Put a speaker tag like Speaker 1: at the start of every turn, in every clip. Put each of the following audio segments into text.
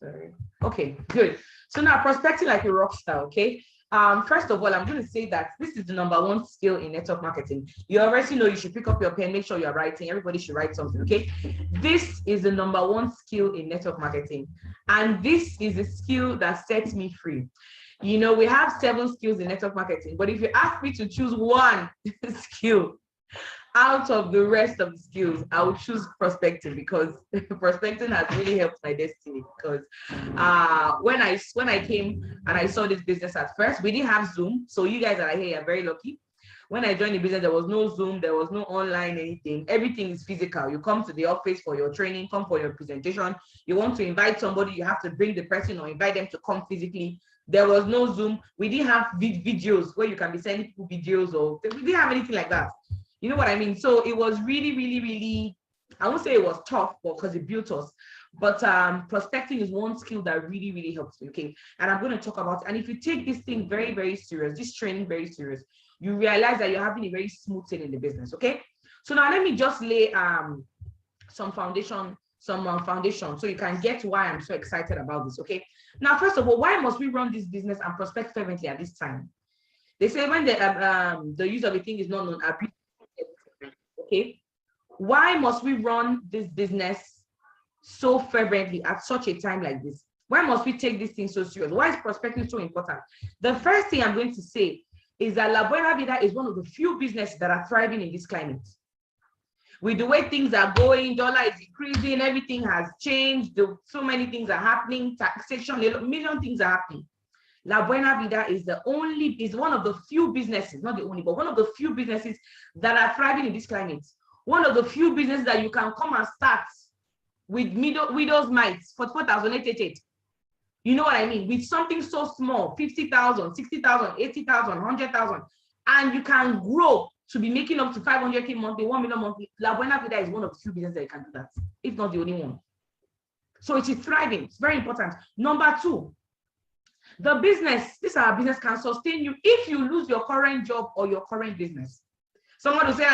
Speaker 1: Sorry. Okay, good. So now prospecting like a rock star, okay? First of all, I'm going to say that this is the number one skill in network marketing. You already know you should pick up your pen, make sure you're writing. Everybody should write something, okay? This is the number one skill in network marketing. And this is a skill that sets me free. You know, we have 7 skills in network marketing, but if you ask me to choose one skill out of the rest of the skills, I would choose prospecting, because prospecting has really helped my destiny. Because when I came and I saw this business at first, we didn't have Zoom. So you guys that are here are very lucky. When I joined the business, there was no Zoom, there was no online anything. Everything is physical. You come to the office for your training, come for your presentation. You want to invite somebody, you have to bring the person or invite them to come physically. There was no Zoom. We didn't have videos where you can be sending people videos, or we didn't have anything like that. You know what I mean? So it was really, really, really, I won't say it was tough, but because it built us. But prospecting is one skill that really, really helps me, okay? And I'm going to talk about, and if you take this thing very, very serious, this training very serious, you realize that you're having a very smooth thing in the business, okay? So now let me just lay some foundation so you can get why I'm so excited about this, okay? Now, first of all, why must we run this business and prospect fervently at this time? They say when the use of a thing is not known, okay? Why must we run this business so fervently at such a time like this? Why must we take this thing so serious? Why is prospecting so important? The first thing I'm going to say is that La Buena Vida is one of the few businesses that are thriving in this climate. With the way things are going, dollar is increasing, everything has changed, so many things are happening, taxation, a million things are happening. La Buena Vida is one of the few businesses, not the only, but one of the few businesses that are thriving in this climate. One of the few businesses that you can come and start with widow's mites for 4,888. You know what I mean? With something so small, 50,000, 60,000, 80,000, 100,000, and you can grow to be making up to 500K monthly, 1 million monthly. La Buena Vida is one of the few businesses that you can do that, if not the only one. So it is thriving. It's very important. Number 2, the business, this our business can sustain you if you lose your current job or your current business. Someone will say,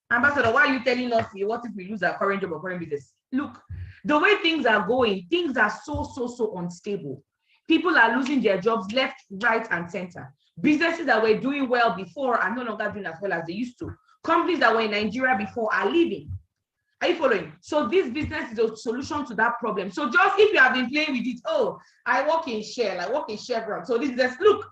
Speaker 1: Ambassador, why are you telling us here? What if we lose our current job or current business? Look, the way things are going, things are so unstable. People are losing their jobs left, right, and center. Businesses that were doing well before are no longer doing as well as they used to. Companies that were in Nigeria before are leaving. Are you following? So this business is a solution to that problem. So just if you have been playing with it, oh, I work in Shell, I work in Chevron. So this business, look,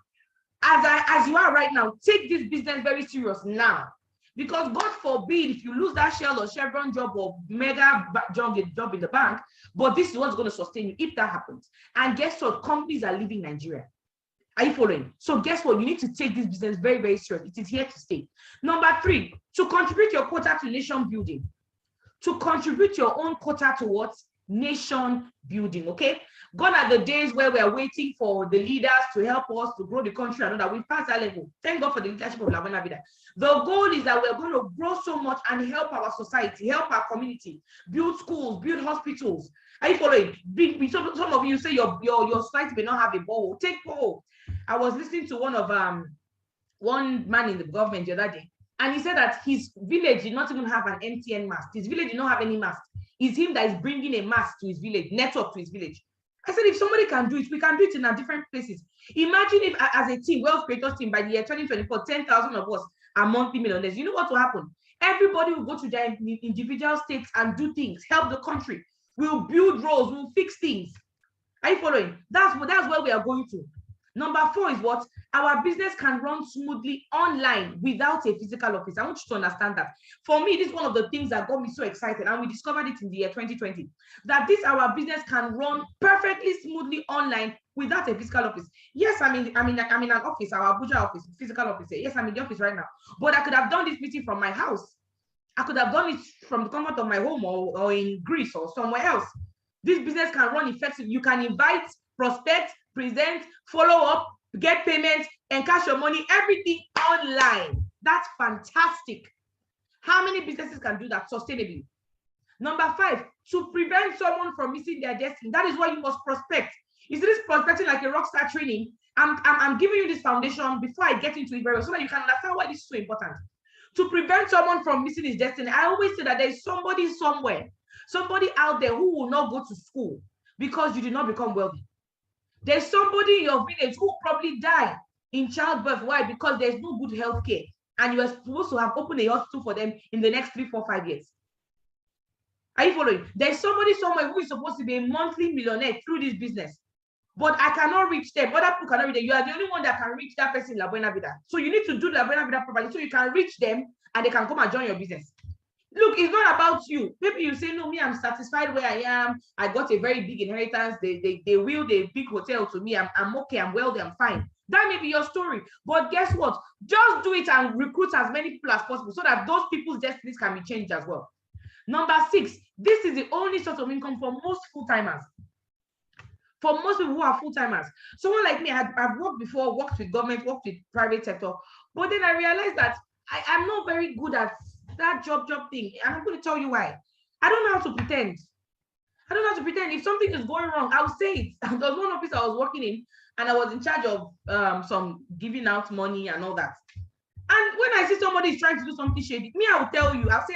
Speaker 1: as you are right now, take this business very serious now. Because God forbid if you lose that Shell or Chevron job or mega job in the bank, but this is what's going to sustain you if that happens. And guess what? Companies are leaving Nigeria. Are you following? So guess what? You need to take this business very, very serious. It is here to stay. Number 3, to contribute your quota to nation building. To contribute your own quota towards nation building, okay? Gone are the days where we are waiting for the leaders to help us to grow the country. I know that we've passed that level. Thank God for the leadership of La Buena Vida. The goal is that we're going to grow so much and help our society, help our community, build schools, build hospitals. Are you following? Some of you say your society may not have a borehole. Take borehole. I was listening to one man in the government the other day, and he said that his village did not even have an MTN mast. His village did not have any mast. It's him that is bringing a mast to his village, network to his village. I said, if somebody can do it, we can do it in our different places. Imagine if, as a team, Wealth Creators team, by the year 2024, 10,000 of us are monthly millionaires. You know what will happen? Everybody will go to their individual states and do things, help the country. We'll build roads, we'll fix things. Are you following? That's where we are going to. Number 4 is what? Our business can run smoothly online without a physical office. I want you to understand that. For me, this is one of the things that got me so excited, and we discovered it in the year 2020, that our business can run perfectly smoothly online without a physical office. Yes, I'm in an office, our Abuja office, physical office. Yes, I'm in the office right now, but I could have done this meeting from my house. I could have done it from the comfort of my home or in Greece or somewhere else. This business can run effectively. You can invite, prospect, present, follow up, get payments, and cash your money, everything online. That's fantastic. How many businesses can do that sustainably? Number 5, to prevent someone from missing their destiny. That is why you must prospect. You see this prospecting like a rock star training. I'm giving you this foundation before I get into it very well, so that you can understand why this is so important. To prevent someone from missing his destiny, I always say that there is somebody somewhere, somebody out there who will not go to school, because you did not become wealthy. There's somebody in your village who probably died in childbirth. Why? Because there's no good health care. And you are supposed to have opened a hospital for them in the next 3, 4, 5 years. Are you following? There's somebody somewhere who is supposed to be a monthly millionaire through this business, but I cannot reach them. Other people cannot reach them. You are the only one that can reach that person in La Buena Vida. So you need to do La Buena Vida properly so you can reach them and they can come and join your business. Look, it's not about you. Maybe you say, no, me, I'm satisfied where I am. I got a very big inheritance. They willed a big hotel to me. I'm okay. I'm wealthy. I'm fine. That may be your story. But guess what? Just do it and recruit as many people as possible so that those people's destinies can be changed as well. Number 6, this is the only source of income for most full-timers. For most people who are full-timers. Someone like me, I've worked before, worked with government, worked with private sector. But then I realized that I'm not very good at that job thing. And I'm going to tell you why. I don't know how to pretend. I don't know how to pretend. If something is going wrong, I'll say it. There was one office I was working in, and I was in charge of some giving out money and all that. And when I see somebody is trying to do something shady, me, I will tell you, I'll say,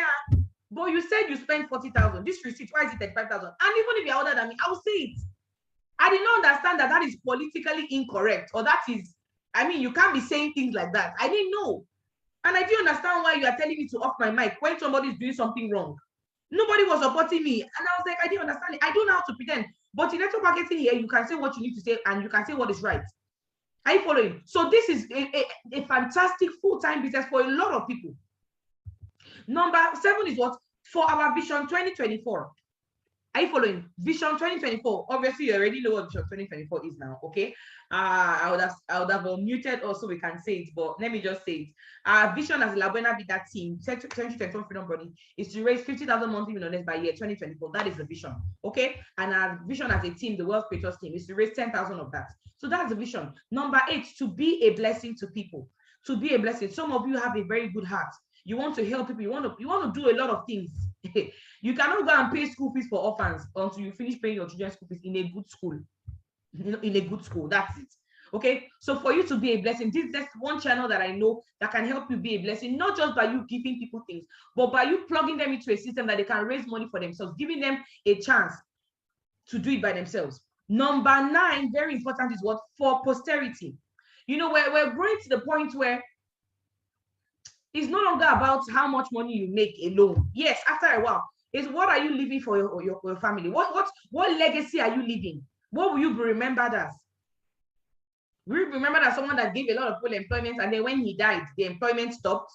Speaker 1: but you said you spent 40,000. This receipt, why is it 35,000? And even if you're older than me, I will say it. I did not understand that is politically incorrect, or that is, I mean, you can't be saying things like that. I didn't know. And I didn't understand why you are telling me to off my mic when somebody is doing something wrong. Nobody was supporting me. And I was like, I didn't understand it. I don't know how to pretend. But in network marketing here, you can say what you need to say and you can say what is right. Are you following? So this is a fantastic full-time business for a lot of people. Number 7 is what? For our Vision 2024. Are you following? Vision 2024. Obviously, you already know what Vision 2024 is now, okay? I would have unmuted also, we can say it, but let me just say it. Our vision as La Buena Vida team, 2024 Freedom Body, is to raise 50,000 monthly millionaires by year 2024. That is the vision, okay? And our vision as a team, the Wealth Creators team, is to raise 10,000 of that. So that's the vision. Number 8, to be a blessing to people. To be a blessing. Some of you have a very good heart. You want to help people. You want to do a lot of things. You cannot go and pay school fees for orphans until you finish paying your children's school fees in a good school. In a good school, that's it. Okay, so for you to be a blessing, this is just one channel that I know that can help you be a blessing, not just by you giving people things, but by you plugging them into a system that they can raise money for themselves, giving them a chance to do it by themselves. Number 9, very important, is what? For posterity. You know, we're growing to the point where it's no longer about how much money you make alone. Yes, after a while, it's what are you leaving for your family? What legacy are you leaving? What will you be remembered as? Will you be remembered as someone that gave a lot of people employment and then when he died, the employment stopped?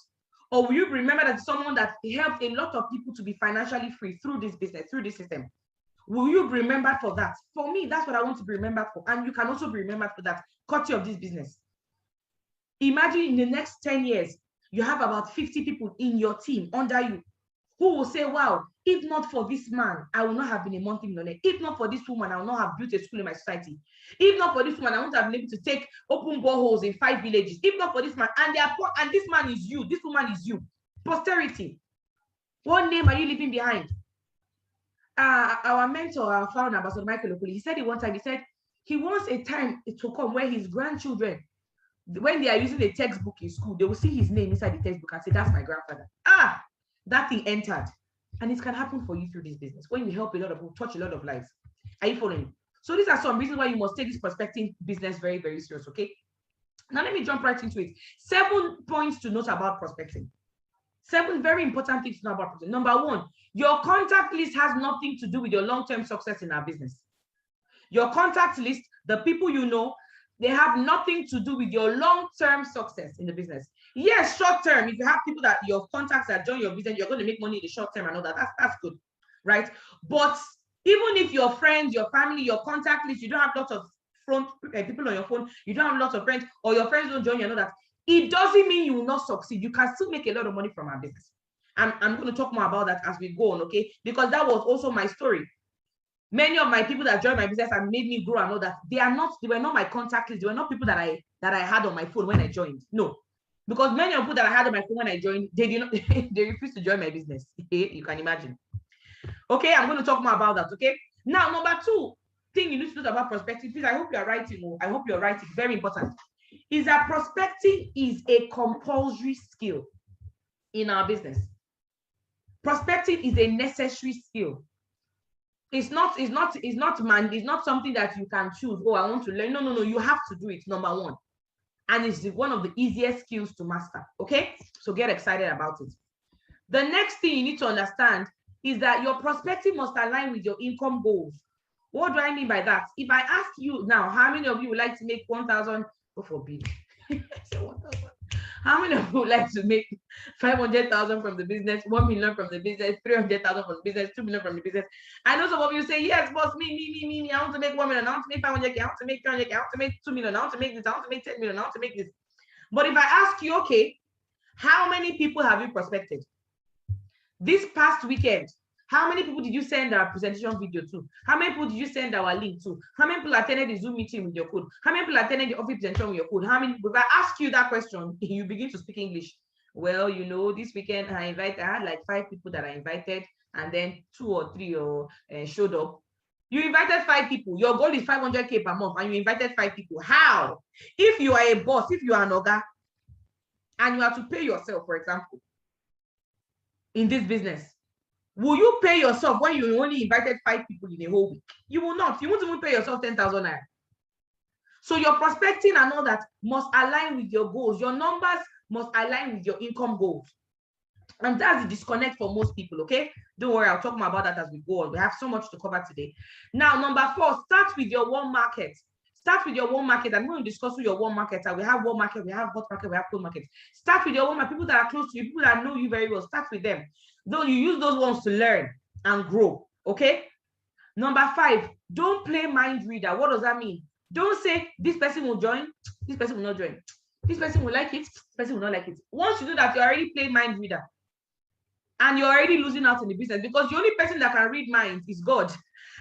Speaker 1: Or will you be remembered as someone that helped a lot of people to be financially free through this business, through this system? Will you be remembered for that? For me, that's what I want to be remembered for. And you can also be remembered for that, courtesy of this business. Imagine in the next 10 years, you have about 50 people in your team under you who will say, wow, if not for this man, I will not have been a monthly millionaire. If not for this woman, I will not have built a school in my society. If not for this woman, I won't have been able to open boreholes in 5 villages. If not for this man, and this man is you, this woman is you. Posterity. What name are you leaving behind? Our mentor, our founder, Ambassador Michael Okuli, he said it one time, he said he wants a time to come where his grandchildren, when they are using a textbook in school, they will see his name inside the textbook and say, that's my grandfather. That thing entered. And it can happen for you through this business when you help a lot of people, touch a lot of lives. Are you following? So these are some reasons why you must take this prospecting business very, very serious, okay? Now let me jump right into it. 7 points to note about prospecting. 7 very important things to know about prospecting. Number 1, your contact list has nothing to do with your long-term success in our business. Your contact list, the people you know, they have nothing to do with your long-term success in the business. Yes, short-term, if you have people that your contacts that join your business, you're going to make money in the short term and all that. That's good, right? But even if your friends, your family, your contact list, you don't have lots of people on your phone, you don't have lots of friends, or your friends don't join you and all that, it doesn't mean you will not succeed. You can still make a lot of money from our business. I'm going to talk more about that as we go on, okay? Because that was also my story. Many of my people that joined my business and made me grow and all that, they were not my contact list. They were not people that I had on my phone when I joined. No, because many of the people that I had on my phone when I joined, they did not, they refused to join my business. You can imagine. Okay, I'm going to talk more about that. Okay. Now, number 2 thing you need to know about prospecting, please. I hope you are writing. I hope you're writing. Very important. Is that prospecting is a compulsory skill in our business. Prospecting is a necessary skill. It's not something that you can choose. Oh, I want to learn. No. You have to do it, number one. And it's one of the easiest skills to master. Okay, so get excited about it. The next thing you need to understand is that your prospecting must align with your income goals. What do I mean by that? If I ask you now, how many of you would like to make 1,000? God forbid. How many of you would like to make 500,000 from the business, 1 million from the business, 300,000 from the business, 2 million from the business? I know some of you say, yes, boss, me. I want to make 1 million. I want to make 500K. I want to make 300K. I want to make 2 million. I want to make this. I want to make 10 million. I want to make this. But if I ask you, okay, how many people have you prospected? This past weekend, how many people did you send our presentation video to? How many people did you send our link to? How many people attended the Zoom meeting with your code? How many people attended the office presentation with your code? How many? If I ask you that question, you begin to speak English. Well, you know, this weekend I had like 5 people that I invited, and then 2 or 3 showed up. You invited 5 people. Your goal is 500K per month, and you invited 5 people. How? If you are a boss, if you are an oga, and you have to pay yourself, for example, in this business, will you pay yourself when you only invited 5 people in a whole week? You will not. You won't even pay yourself 10,000 naira. So your prospecting and all that must align with your goals. Your numbers must align with your income goals. And that's the disconnect for most people, okay? Don't worry, I'll talk more about that as we go on. We have so much to cover today. Now, number 4, start with your warm market. Start with your warm market. I'm going to discuss with your warm market. We have warm market, we have hot market, we have cold market. Start with your warm market. People that are close to you, people that know you very well, start with them. Though you use those ones to learn and grow, okay? Number 5, don't play mind reader. What does that mean? Don't say, this person will join, this person will not join. This person will like it, this person will not like it. Once you do that, you already play mind reader. And you're already losing out in the business, because the only person that can read minds is God.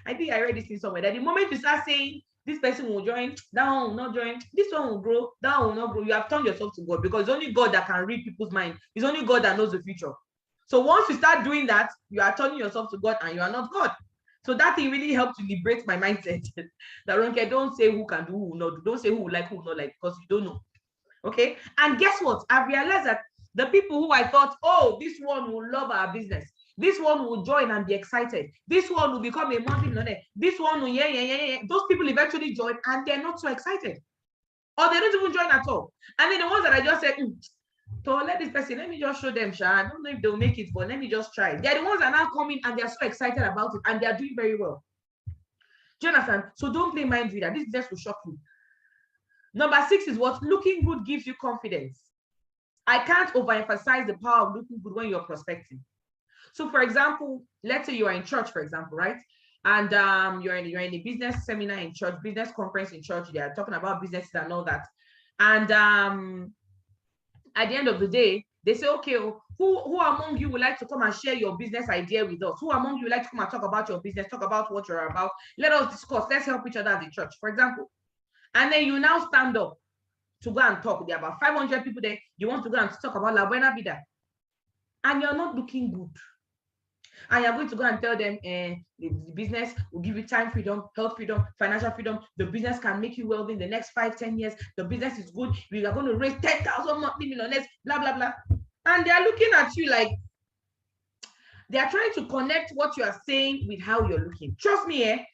Speaker 1: I think I read this thing somewhere, that the moment you start saying, this person will join, that one will not join, this one will grow, that one will not grow, you have turned yourself to God, because it's only God that can read people's minds. It's only God that knows the future. So once you start doing that, you are turning yourself to God, and you are not God. So that thing really helped to liberate my mindset. That Ronke, don't say who can do, who will not do. Don't say who will like, who will not like, because you don't know. Okay? And guess what? I realized that the people who I thought, oh, this one will love our business, this one will join and be excited, this one will become a multi-millionaire, this one will, yeah. Those people eventually join, and they're not so excited. Or they don't even join at all. And then the ones that I just said, so let this person, let me just show them, Sha. I don't know if they'll make it, but let me just try. They're the ones that are now coming, and they're so excited about it, and they're doing very well. Do you understand? So don't play mind reader. This just will shock you. Number 6 is what? Looking good gives you confidence. I can't overemphasize the power of looking good when you're prospecting. So, for example, let's say you are in church, for example, right? And you're in a business seminar in church, business conference in church. They are talking about businesses and all that. And at the end of the day, they say, okay, who among you would like to come and share your business idea with us? Who among you would like to come and talk about your business, talk about what you're about? Let us discuss. Let's help each other at the church, for example. And then you now stand up to go and talk. There are about 500 people there. You want to go and talk about La Buena Vida. And you're not looking good. And you're going to go and tell them the business will give you time freedom, health freedom, financial freedom. The business can make you wealthy in the next 5-10 years. The business is good. We are going to raise 10,000 monthly millionaires, blah, blah, blah. And they're looking at you like, they're trying to connect what you are saying with how you're looking. Trust me,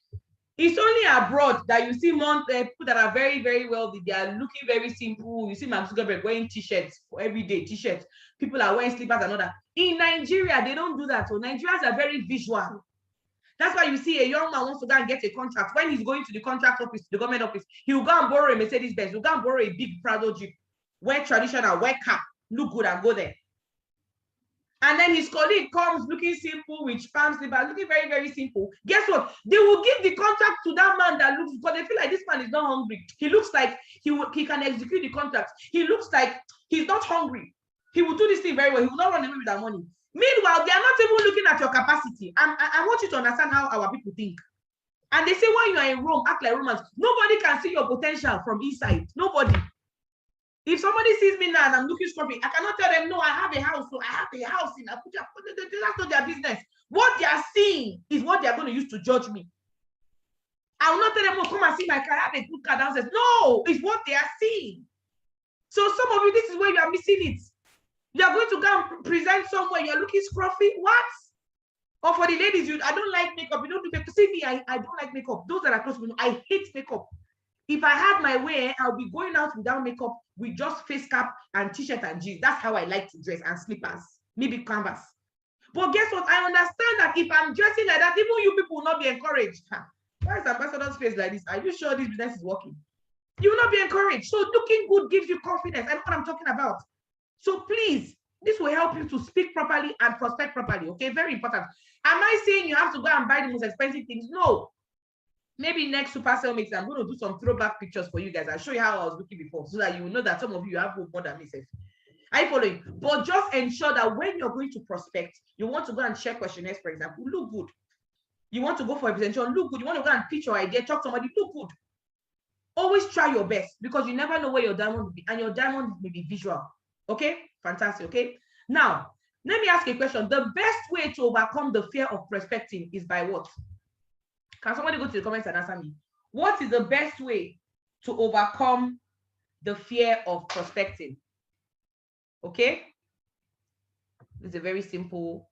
Speaker 1: it's only abroad that you see more people that are very, very wealthy. They are looking very simple. You see Mark Zuckerberg wearing t-shirts for everyday t-shirts. People are wearing slippers and all that. In Nigeria, they don't do that. So Nigerians are very visual. That's why you see a young man wants to go and get a contract. When he's going to the contract office, the government office, he will go and borrow a Mercedes Benz. He'll go and borrow a big Prado Jeep, wear traditional, wear cap, look good and go there. And then his colleague comes looking simple with palm slippers, looking very, very simple. Guess what? They will give the contract to that man that looks, because they feel like this man is not hungry. He looks like he can execute the contract. He looks like he's not hungry. He will do this thing very well. He will not run away with that money. Meanwhile, they are not even looking at your capacity. I want you to understand how our people think. And they say when you are in Rome, act like Romans. Nobody can see your potential from inside. Nobody. If somebody sees me now and I'm looking scruffy, I cannot tell them, no, I have a house. So I have a house in Abuja. That's not their business. What they are seeing is what they are going to use to judge me. I will not tell them, oh, come and see my car. I have a good car downstairs. No, it's what they are seeing. So some of you, this is where you are missing it. You are going to go and present somewhere. You're looking scruffy. What? Or for the ladies, I don't like makeup. You don't do makeup. See me, I don't like makeup. Those that are close to me, I hate makeup. If I had my way, I'll be going out without makeup with just face cap and t-shirt and jeans. That's how I like to dress, and slippers, maybe canvas. But guess what? I understand that if I'm dressing like that, even you people will not be encouraged. Why is Ambassador's face like this? Are you sure this business is working? You will not be encouraged. So looking good gives you confidence. I know what I'm talking about. So please, this will help you to speak properly and prospect properly. Okay, very important. Am I saying you have to go and buy the most expensive things? No. Maybe next Supercell Mix, I'm going to do some throwback pictures for you guys. I'll show you how I was looking before, so that you will know that some of you have more than me. Are you following? But just ensure that when you're going to prospect, you want to go and share questionnaires, for example, look good. You want to go for a presentation, look good. You want to go and pitch your idea, talk to somebody, look good. Always try your best, because you never know where your diamond will be, and your diamond may be visual. Okay, fantastic. Okay, now let me ask you a question. The best way to overcome the fear of prospecting is by what? Can somebody go to the comments and answer me? What is the best way to overcome the fear of prospecting? Okay, it's a very simple.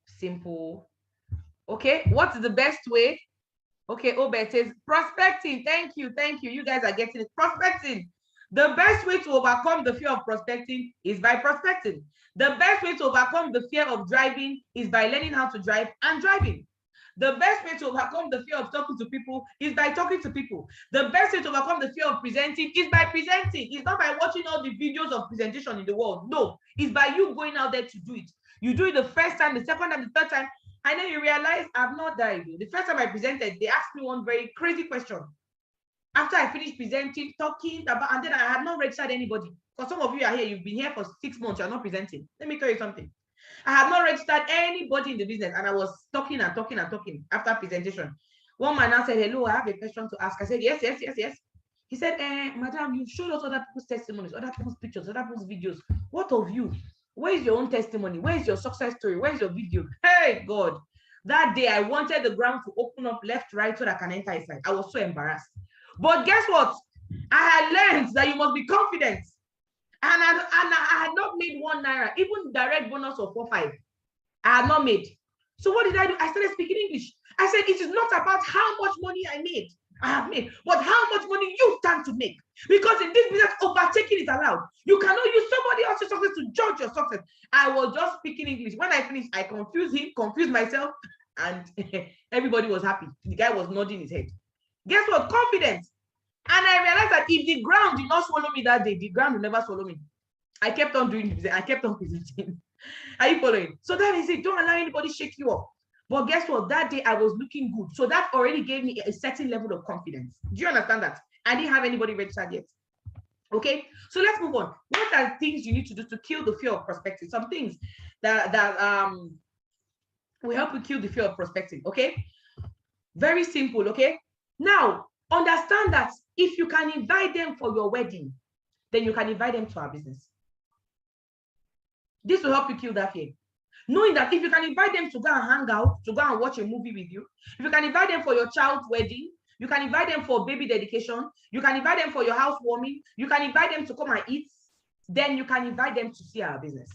Speaker 1: Okay, what is the best way? Okay, Obed says prospecting. Thank you. You guys are getting it. Prospecting. The best way to overcome the fear of prospecting is by prospecting. The best way to overcome the fear of driving is by learning how to drive and driving. The best way to overcome the fear of talking to people is by talking to people. The best way to overcome the fear of presenting is by presenting. It's not by watching all the videos of presentation in the world. No, it's by you going out there to do it. You do it the first time, the second time, the third time, and then you realize I've not died. The first time I presented, they asked me one very crazy question. After I finished presenting, talking about, and then I had not registered anybody. Because some of you are here, you've been here for 6 months, you're not presenting. Let me tell you something. I have not registered anybody in the business, and I was talking after presentation. One man now said, hello, I have a question to ask. I said, yes. He said, madam, you've showed us other people's testimonies, other people's pictures, other people's videos. What of you? Where is your own testimony? Where is your success story? Where is your video? Hey, God. That day, I wanted the ground to open up left, right, so that I can enter inside. I was so embarrassed. But guess what? I had learned that you must be confident. And I had not made 1 naira, even direct bonus of 4-5. I had not made. So what did I do? I started speaking English. I said, it is not about how much money I have made, but how much money you stand to make. Because in this business, overtaking is allowed. You cannot use somebody else's success to judge your success. I was just speaking English. When I finished, I confused him, confused myself, and everybody was happy. The guy was nodding his head. Guess what? Confidence. And I realized that if the ground did not swallow me that day, the ground will never swallow me. I kept on doing this. I kept on presenting. Are you following? So that is it. Don't allow anybody shake you up. But guess what? That day I was looking good. So that already gave me a certain level of confidence. Do you understand that? I didn't have anybody registered yet. Okay, so let's move on. What are things you need to do to kill the fear of prospecting? Some things that will help you kill the fear of prospecting. Okay, very simple. Okay, now understand that if you can invite them for your wedding, then you can invite them to our business. This will help you kill that fear. Knowing that if you can invite them to go and hang out, to go and watch a movie with you, if you can invite them for your child's wedding, you can invite them for baby dedication, you can invite them for your housewarming, you can invite them to come and eat, then you can invite them to see our business.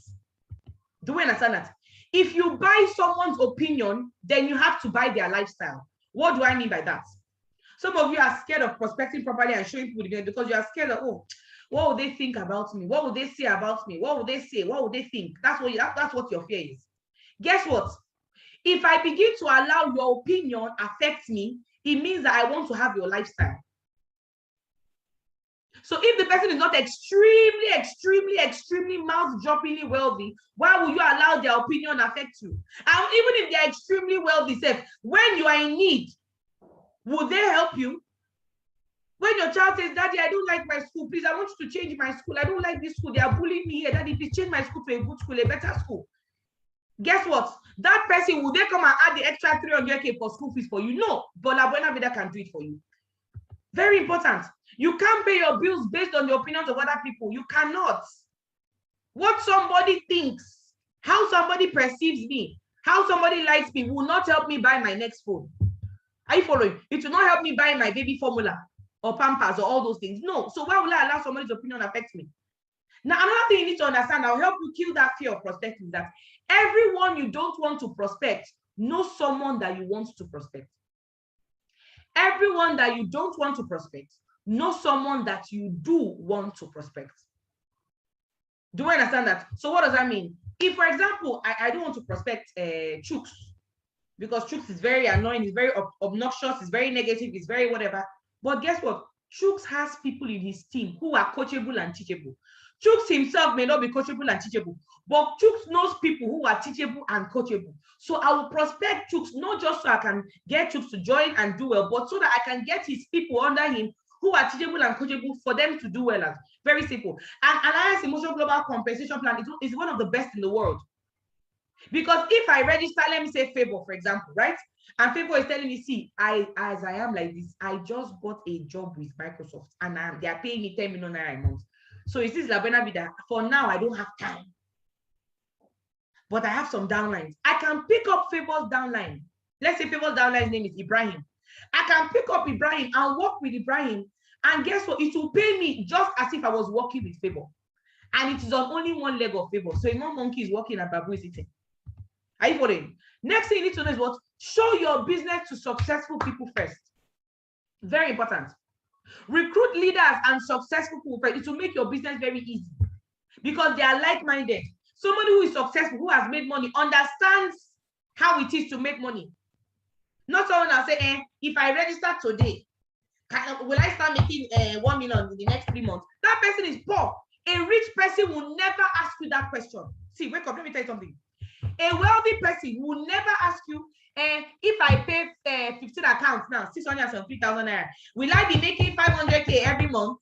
Speaker 1: Do we understand that? If you buy someone's opinion, then you have to buy their lifestyle. What do I mean by that? Some of you are scared of prospecting properly and showing people the business because you are scared of, oh, what will they think about me? What will they say about me? What will they say? What will they think? That's what your fear is. Guess what? If I begin to allow your opinion affect me, it means that I want to have your lifestyle. So if the person is not extremely mouth-droppingly wealthy, why will you allow their opinion affect you? And even if they're extremely wealthy, when you are in need, will they help you? When your child says, Daddy, I don't like my school, please, I want you to change my school. I don't like this school. They are bullying me here. Daddy, please change my school to a good school, a better school. Guess what? That person, will they come and add the extra 300K for school fees for you? No, but La Buena Vida can do it for you. Very important. You can't pay your bills based on the opinions of other people. You cannot. What somebody thinks, how somebody perceives me, how somebody likes me will not help me buy my next phone. Are you following? It will not help me buy my baby formula or Pampers or all those things. No. So why will I allow somebody's opinion affect me? Now, another thing you need to understand, I'll help you kill that fear of prospecting, that everyone you don't want to prospect know someone that you want to prospect. Everyone that you don't want to prospect, know someone that you do want to prospect. Do you understand that? So what does that mean? If, for example, I don't want to prospect Chooks, because Chooks is very annoying, it's very obnoxious, it's very negative, it's very whatever. But guess what? Chooks has people in his team who are coachable and teachable. Chooks himself may not be coachable and teachable, but Chooks knows people who are teachable and coachable. So I will prospect Chooks, not just so I can get Chooks to join and do well, but so that I can get his people under him who are teachable and coachable for them to do well. As very simple. And Alliance Emotional Global Compensation Plan is one of the best in the world. Because if I register, let me say Favor, for example, right? And Favor is telling me, see, as I am like this, I just got a job with Microsoft and they are paying me 10 million naira a month. So it is La Buena Vida. For now, I don't have time. But I have some downlines. I can pick up Favor's downline. Let's say Favor's downline's name is Ibrahim. I can pick up Ibrahim and work with Ibrahim. And guess what? It will pay me just as if I was working with Favor. And it is on only one leg of Favor. So Imam Monkey is working and Babu is eating. Are you following? Next thing you need to know is what? Show your business to successful people first. Very important. Recruit leaders and successful people first. It will make your business very easy because they are like-minded. Somebody who is successful, who has made money, understands how it is to make money. Not someone that say, if I register today, will I start making 1 million in the next 3 months? That person is poor. A rich person will never ask you that question. See, wake up, let me tell you something. A wealthy person will never ask you, if I pay 15 accounts now, 673,000 naira, will I be making 500K every month?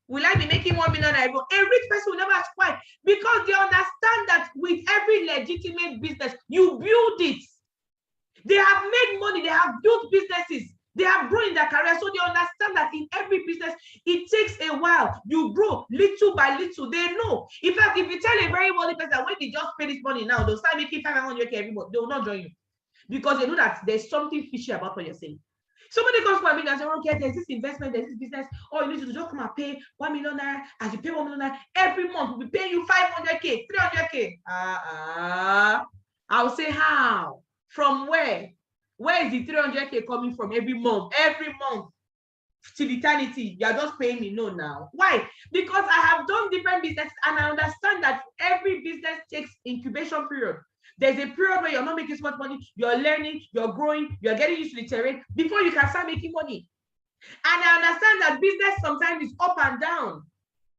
Speaker 1: Will I be making 1 million naira? A rich person will never ask why. Because they understand that with every legitimate business, you build it. They have made money, they have built businesses, they have grown in their career, so they understand that in every business, it takes a while. You grow little by little. They know. In fact, if you tell a very wealthy person, when they just pay this money now, they'll start making 500K every month, they will not join you. Because they know that there's something fishy about what you're saying. Somebody comes to me and says, okay, there's this investment, there's this business. Oh, you need to just come and pay 1 million naira. As you pay 1 million naira, every month we'll be paying you 500K, 300K. I'll say, how? From where? Where is the 300K coming from every month? Every month till eternity, you are just paying me. No, now. Why? Because I have done different businesses and I understand that every business takes incubation period. There's a period where you're not making so much money, you're learning, you're growing, you're getting used to the terrain before you can start making money. And I understand that business sometimes is up and down.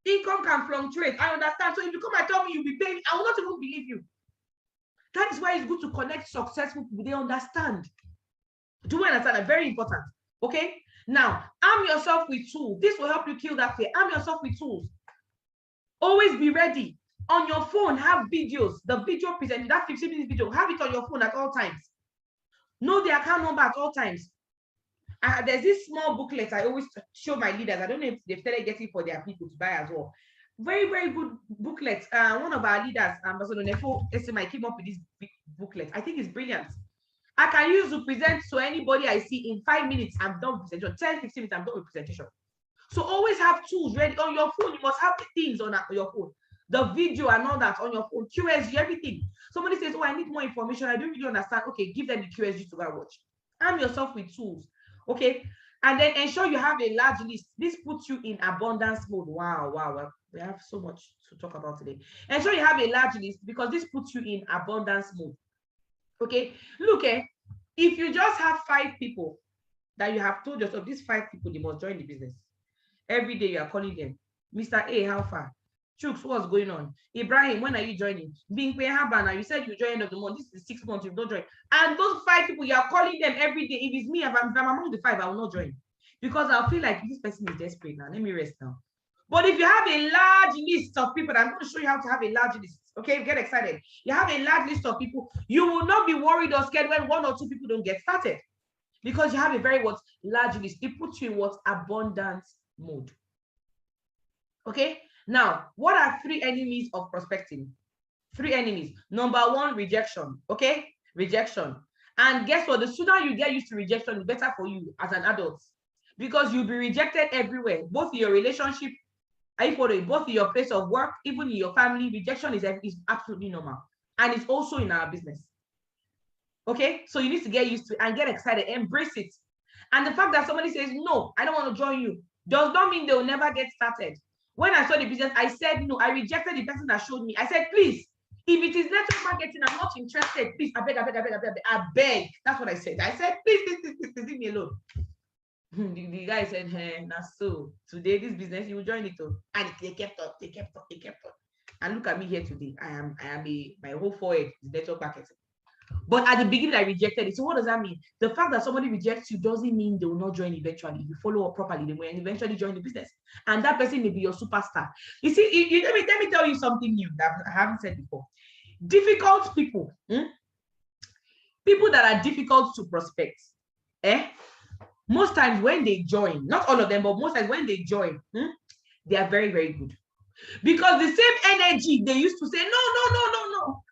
Speaker 1: Income can fluctuate. I understand. So if you come and tell me you'll be paying, I will not even believe you. That is why it's good to connect successful people. They understand. Do you understand? That's very important. Okay? Now, arm yourself with tools. This will help you kill that fear. Arm yourself with tools. Always be ready. On your phone, have videos. The video presented, that 15-minute video, have it on your phone at all times. Know the account number at all times. There's this small booklet I always show my leaders. I don't know if they've started getting for their people to buy as well. Very, very good booklet. One of our leaders, Ambassador Nefo SMI, came up with this big booklet. I think it's brilliant. I can use to present to anybody I see in 5 minutes. I'm done with presentation. 10, 15 minutes, I'm done with presentation. So always have tools ready on your phone. You must have the things on your phone. The video and all that on your phone, QSG, everything. Somebody says, oh, I need more information. I don't really understand. Okay, give them the QSG to go watch. Arm yourself with tools. Okay. And then ensure you have a large list. This puts you in abundance mode. Wow. We have so much to talk about today. Ensure you have a large list because this puts you in abundance mode. Okay. Look, if you just have 5 people that you have told yourself, these 5 people, they must join the business. Every day you are calling them. Mr. A, how far? Chooks, what's going on? Ibrahim, when are you joining? Being Habana, you said you join end of the month. This is 6 months, you've not joined. And those 5 people, you are calling them every day. If it's me, if I'm among the 5, I will not join. Because I'll feel like this person is desperate now. Let me rest now. But if you have a large list of people, I'm going to show you how to have a large list. Okay, get excited. You have a large list of people. You will not be worried or scared when 1 or 2 people don't get started. Because you have a very large list. It puts you in abundance mode. Okay. Now, what are 3 enemies of prospecting? 3 enemies. Number 1, rejection. Okay? Rejection. And guess what? The sooner you get used to rejection, the better for you as an adult. Because you'll be rejected everywhere. Both in your relationship, both in your place of work, even in your family. Rejection is absolutely normal. And it's also in our business. Okay, so you need to get used to it and get excited, embrace it. And the fact that somebody says, no, I don't want to join you, does not mean they will never get started. When I saw the business, I said no. I rejected the person that showed me. I said, please, if it is network marketing, I'm not interested. Please, I beg, I beg, I beg, I beg, I beg. That's what I said. I said, please, leave me alone. The guy said, hey, that's so. Today, this business, you will join it too. And they kept up. And look at me here today. My whole forehead is network marketing. But at the beginning, I rejected it. So what does that mean? The fact that somebody rejects you doesn't mean they will not join eventually. If you follow up properly, they will eventually join the business. And that person may be your superstar. You see, let me tell you something new that I haven't said before. Difficult people, people that are difficult to prospect, most times when they join, not all of them, but most times when they join, they are very, very good. Because the same energy they used to say, no.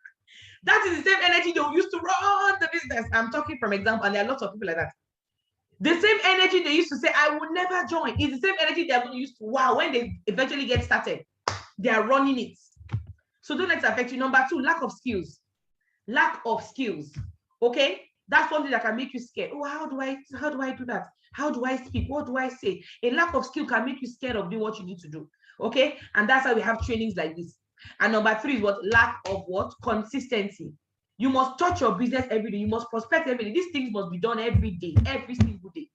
Speaker 1: That is the same energy they used to run the business. I'm talking from example, and there are lots of people like that. The same energy they used to say, I would never join, is the same energy they're going to use to, wow, when they eventually get started, they are running it. So don't let it affect you. Number 2, lack of skills. Lack of skills. Okay? That's something that can make you scared. Oh, how do I do that? How do I speak? What do I say? A lack of skill can make you scared of doing what you need to do. Okay? And that's why we have trainings like this. And number 3 is what? Lack of what? Consistency. You must touch your business every day. You must prospect every day. These things must be done every day, every single day.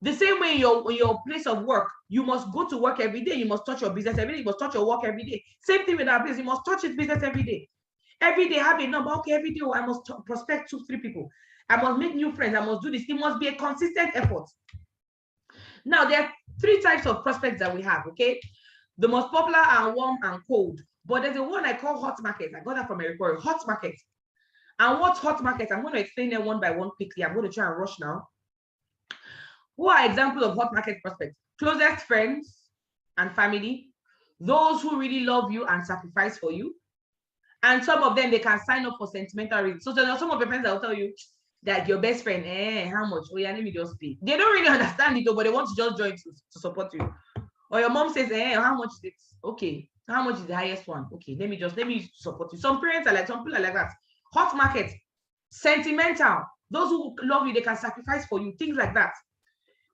Speaker 1: The same way in your place of work, you must go to work every day. You must touch your business every day. You must touch your work every day. Same thing with our business. You must touch his business every day. Every day have a number. Okay, every day I must prospect 2-3 people. I must make new friends. I must do this. It must be a consistent effort. Now, there are 3 types of prospects that we have, okay? The most popular are warm and cold. But there's a one I call hot market. I got that from a report. Hot market. And what's hot market? I'm going to explain them one by one quickly. I'm going to try and rush now. Who are examples of hot market prospects? Closest friends and family. Those who really love you and sacrifice for you. And some of them, they can sign up for sentimental reasons. So there are some of your friends that will tell you that your best friend, how much? Oh, yeah, let me just pay. They don't really understand it, but they want to just join to support you. Or your mom says, how much is it? Okay. How much is the highest one? Okay, let me support you. Some parents are like, some people are like that. Hot market, sentimental. Those who love you, they can sacrifice for you, things like that.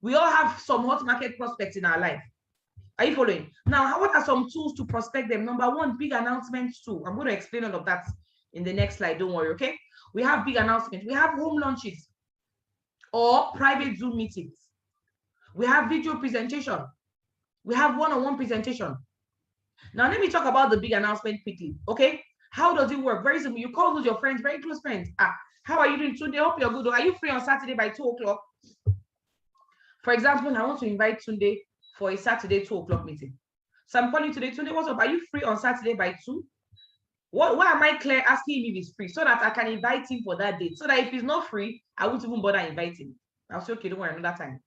Speaker 1: We all have some hot market prospects in our life. Are you following? Now, what are some tools to prospect them? Number 1, big announcements too. I'm going to explain all of that in the next slide. Don't worry, okay? We have big announcements. We have home launches or private Zoom meetings. We have video presentation. We have one-on-one presentation. Now, let me talk about the big announcement quickly, okay? How does it work? Very simple. You call those your friends, very close friends. How are you doing today? Hope you're good. Are you free on Saturday by 2 o'clock? For example, I want to invite Tunde for a Saturday 2 o'clock meeting. So I'm calling today. Tunde, what's up? Are you free on Saturday by 2? Why am I clear asking him if he's free? So that I can invite him for that date. So that if he's not free, I won't even bother inviting him. I'll say, okay, don't worry, another time.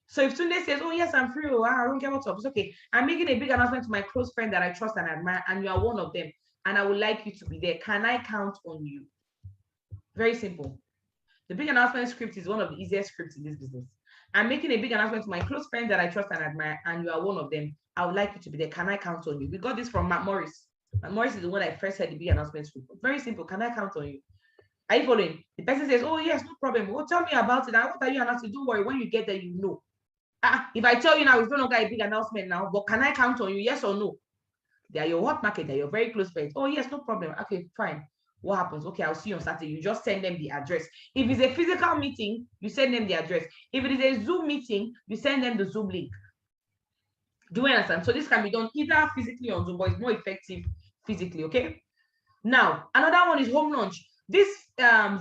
Speaker 1: So if Tunde says, oh, yes, I'm free, I don't care what's up, it's okay. I'm making a big announcement to my close friend that I trust and admire, and you are one of them, and I would like you to be there. Can I count on you? Very simple. The big announcement script is one of the easiest scripts in this business. I'm making a big announcement to my close friends that I trust and admire, and you are one of them. I would like you to be there. Can I count on you? We got this from Matt Morris. Matt Morris is the one I first heard the big announcement script. Very simple. Can I count on you? Are you following? The person says, oh, yes, no problem. Well, tell me about it. What are you announcing? Don't worry. When you get there, you know. If I tell you now, it's no longer a big announcement now, but can I count on you? Yes or no? They are your hot market. They're your very close friends. Oh, yes, no problem. Okay, fine. What happens? Okay, I'll see you on Saturday. You just send them the address. If it's a physical meeting, you send them the address. If it is a Zoom meeting, you send them the Zoom link. Do you understand? So this can be done either physically on Zoom, but it's more effective physically, okay? Now, another one is home launch. This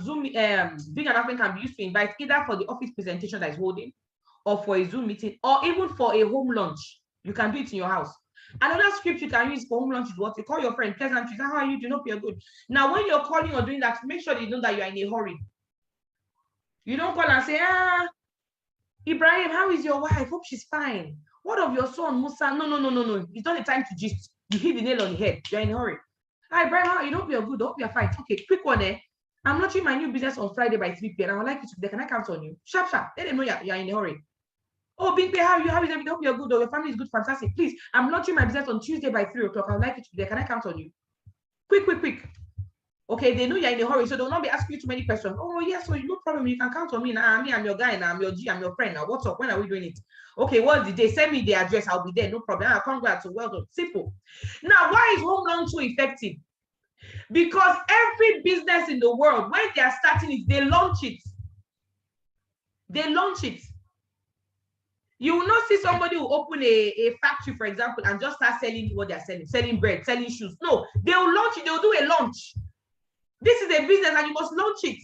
Speaker 1: Zoom big announcement can be used to invite either for the office presentation that is holding, or for a Zoom meeting, or even for a home launch. You can do it in your house. Another script you can use for home launch is what you call your friend, pleasantries. How are you? Do you know you're good? Now, when you're calling or doing that, make sure they know that you're in a hurry. You don't call and say, Ibrahim, how is your wife? Hope she's fine. What of your son, Musa? No. It's not the time to gist. You hit the nail on the head. You're in a hurry. Hi, Ibrahim, how are you? Hope you're good. Hope you're fine. Okay, quick one. I'm launching my new business on Friday by 3 p.m. I would like you to be there. Can I count on you? Sharp. Let them know you're in a hurry. Oh, Big Bay, how are you? How is everything? Hope you're good. Or your family is good. Fantastic. Please, I'm launching my business on Tuesday by 3 o'clock. I would like you to be there. Can I count on you? Quick. Okay, they know you're in a hurry, so they'll not be asking you too many questions. Oh, yes, so no problem. You can count on me. Now, me, I'm your guy. Now, I'm your G. I'm your friend. Now, what's up? When are we doing it? Okay, what's the day? Send me the address. I'll be there. No problem. I'll come back. So well done. Simple. Now, why is home loan so effective? Because every business in the world, when they are starting it, they launch it. They launch it. You will not see somebody who open a factory, for example, and just start selling what they're selling bread, selling shoes. No, they'll launch it. They'll do a launch. This is a business and you must launch it.